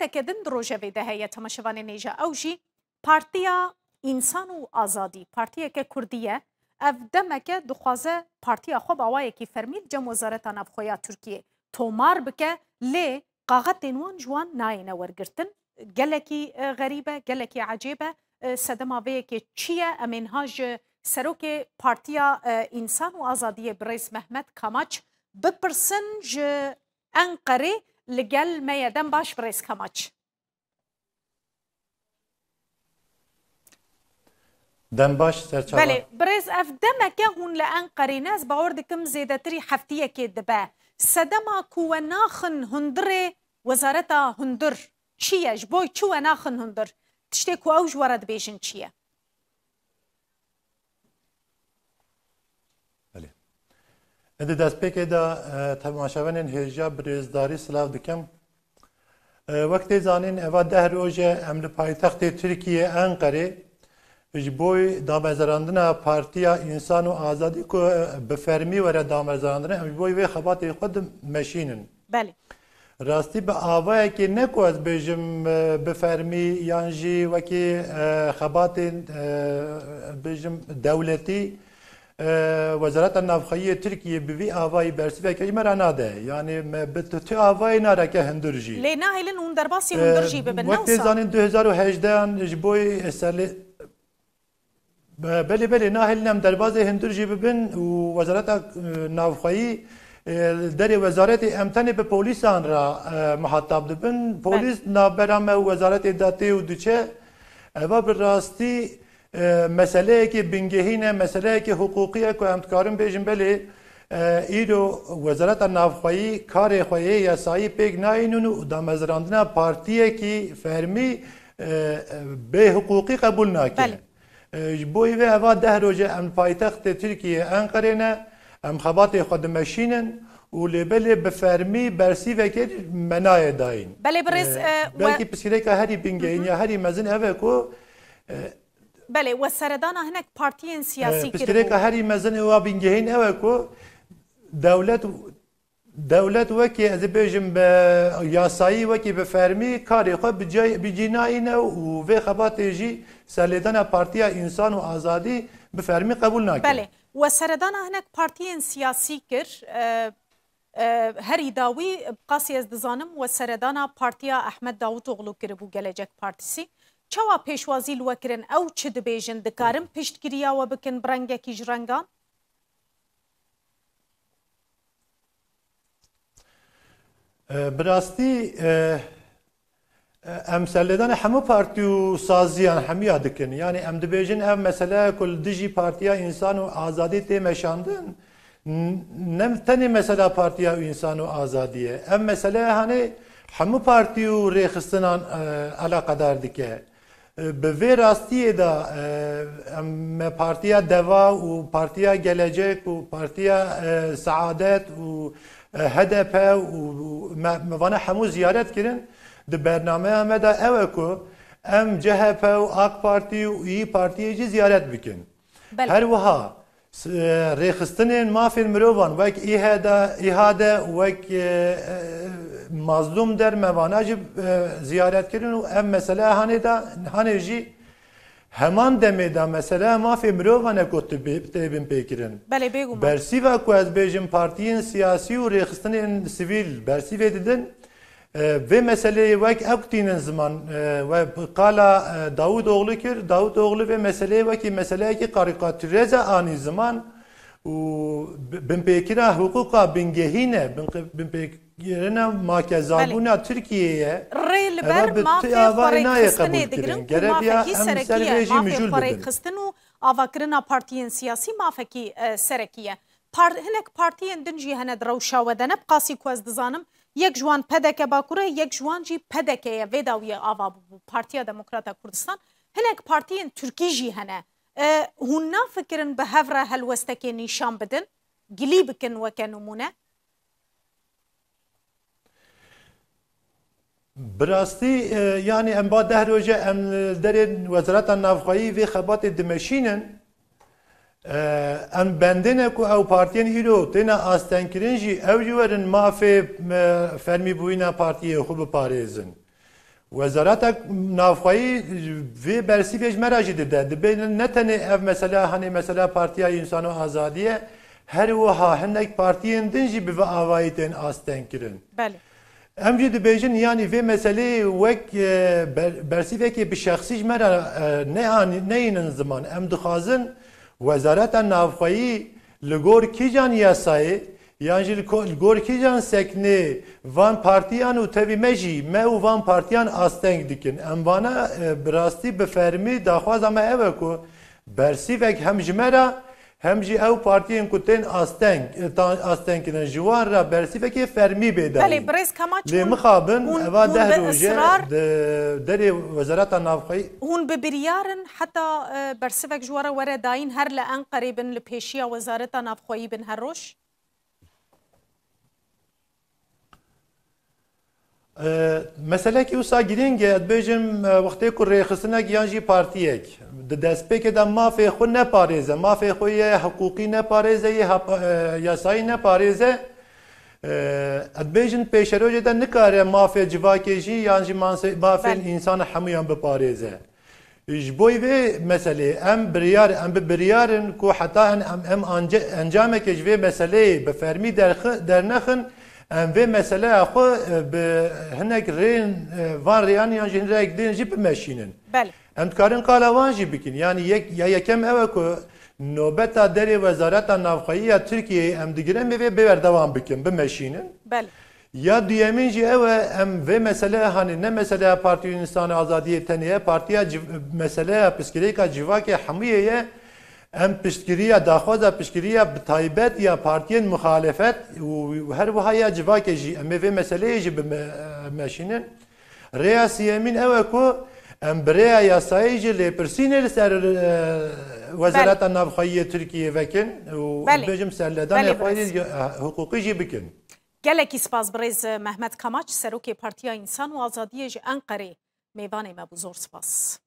دعوتك دن دروجة ده هي تماشوان نيجا أوجي بارتيا إنسان و آزادي بارتيا ككردية اف دمك دخوازه بارتيا خوب آوائي كي فرميد جم وزارت نافخويا تركيا تومار بك لي قاغت نوان جوان ناينه ورگرتن گلکی غریبه گلکی عجیبه سدما وی که چیه امنهاج سروک پارتیا انسان و آزادی برئیس محمد کاماچ بپرسن ج انقره لگل میدن باش برئیس کاماچ دنباش سرچاوه بله برئیس اف دمکه هون لانقره ناس باوردکم زیدتری حفتیه که دبه سدما کو ناخن هندره وزارتا هندر چیه جبوی چو ناخن هندر تشتی کو اوج ورد بیشن چیه بله ادی دست پیک دا تماشاون هجا برزداری سلاف دکم وقتی زانین اوا 10 روزه امل پایتخت ترکیه انقره جبوی دامزراندن پارتیا انسان و آزادی کو بفرمی ور دامزراندن جبوی و خبات خود ماشینن بله راستی به آوای که نکوز بجم بفرمی یانجی و که خبات بجم دولتی وزارت نافخایی ترکیه بوی آوای برسی که مرا ناده یعنی تو آوای ناره که هندرجی لینا هیلن اون در باسی هندرجی ببن وقتی زانین 2018 جبوی سال بله ناهل نم درباز هندرجی ببن و وزارت نافخایی در وزارت امتنی به پلیسان را محتاب دبن پلیس نابرام وزارت داتی و دوچه و براستی مسئله که بنگهینه مسئله که حقوقیه که امتکارم بیشن بله ایرو وزارت نافخایی کار خویه یاسایی پیک ناینون و دامزراندن پارتیه که فرمی به حقوقی قبول ناکن بوی و اوا 10 روزه ام پایتخت ترکیه انقره نه ام خبات خود ماشینن و لبل بفرمی برسی وکر منای داین بله برز بلکه پسیره که هری بینگین یا هری مزن اوه کو بله و سردانا هناك پارتیین سیاسی کرد پسیره که هری مزن اوه بینگین اوه کو دولت وکی از بیجم به یاسایی وکی بفرمی کاری خود بجیناینه و و خبات جی سلیدن پارتیا انسان و آزادی بفرمی قبول نکرد. بله و سردانا هناك پارتیین سیاسی کرد هری داوی قاسی از دزانم و سردانا پارتیا احمد داوطوغلو کرد بو گلجک پارتیسی چوا پیشوازی لوکرن او چه دبیجن دکارم پشتگیریا و بکن برنگه کی جرنگان براستی ام سلیدان همه پارتی و سازیان همی یادکن یعنی ام دبیجن ام مثلا کل دیجی پارتیا انسان و آزادی تی مشاندن نم تنی مثلا پارتیا و انسان و آزادیه ام مثلا هنه همه پارتی و ریخستنان علاقه دار دکه به وی راستی دا ام پارتیا دوا و پارتیا گلجک و پارتیا سعادت و هدف و موانع همو زیارت کردن در برنامه همه دا اوه که ام جهف و آق پارتی و ای پارتی جی زیارت بکن هر وها ریخستن مافین مروان وک ایهاده وک مظلوم در موانع جی زیارت کردن و ام مثلا هانه جی همان دمی دا مثلا ما فی مروانه کت تیبین پیکرن بله بگو برسی و که از بیجم پارتیین سیاسی و ریخستن سیویل برسی و دیدن و مسئله وک اکتین زمان و قالا داود اوغلو کر داود اوغلو و مسئله وکی مسئله که کاریکاتوریزه آنی زمان و بین پیکره حقوقا بینگهینه بین پیکره ماکزابونا ترکیه ریل بر مافی فریق خستنه دگرن که مافکی سرکیه مافی فریق خستن و آواکرنا پارتیین سیاسی مافکی سرکیه هنک پارتیین دنجی هند روشا و دنب قاسی کو از دزانم یک جوان پدکه باکوره یک جوان جی پدکه ویداوی آوا بو پارتیا دموکراتا کردستان هنک پارتیین ترکی جی هنه هونا فکرن به هفره هلوستکی نشان بدن گلی بکن وکه نمونه براستی یعنی ام با 10 روزه ام در وزارت نافخایی و خبات دمشینن ام بندنه کو او پارتین ایرو تینا آستان کرنجی او جورن مافی فرمی بوینا پارتیه خوب پاریزن وزارت نافخایی و برسی ویج مراجع ده دبین نتنه اف مثلا هنی مثلا پارتیا انسان و آزادیه هر وها هنک پارتیین دنجی به آوایتن آستن کرن. بله. امجد دبیجن یعنی و مسئله وک برسی وکی به شخصیش مرا نه این زمان ام دخوازن وزارت نافخایی لگور کی جان یاسای یعنی لگور کی جان سکنه وان پارتیان و تبی مجی ما و وان پارتیان آستنگ دیکن ام وانا براستی بفرمی داخواز اما اوه کو برسی وک هم جمرا هم جی او پارتیان کتن آستنگ کنن جوان را برسی وکی فرمی بیدن بله برز کماچ لمخابن اوا ده روزه در وزارت نافخایی هون ببریارن حتی برسی وک جوارا وره داین هر لان قریبن لپیشیا وزارت نافخایی بن هر روش مثلا کی وسا گرینگه بجم وقتی که ریخسنا گیانجی پارتیک دست پی که دم مافی خو نپاریزه مافی خوی حقوقی نپاریزه یاسایی نپاریزه ادبیجن پیشروج ده نکاره مافی جواکیجی یانجی مافی انسان حمیان بپاریزه جبوی به مسئله ام بریارن کو حتی ام انجام که جوی مسئله بفرمی در نخن ام و مسئله خو به هنگ رین وان ریان یانجی هنگ دین جی بمشینن بله ام کارن قالوان جی بکن یعنی یکم اوه کو نوبت در وزارت نافخایی ترکیه ام دیگرن به بردوام بکن بمشینن بله یا دیمین جی اوه ام و مسئله هانی نه مسئله پارتی انسان آزادی تنیه پارتیا مسئله پسکریکا جواک حمیه ام پشتگیری داخوزا پشتگیری بتایبت یا پارتین مخالفت و هر وهای جواک جی ام و مسئله جی بمشینن ریاسی امین اوه کو ام بریا یاسایی جی لپرسینه سر وزارت نافخایی ترکیه وکن و بجم سرلدان حقوقی جی بکن گلکی سپاس برز محمد کماچ سروک پارتیا انسان و آزادی انقره میوان ما بزرگ سپاس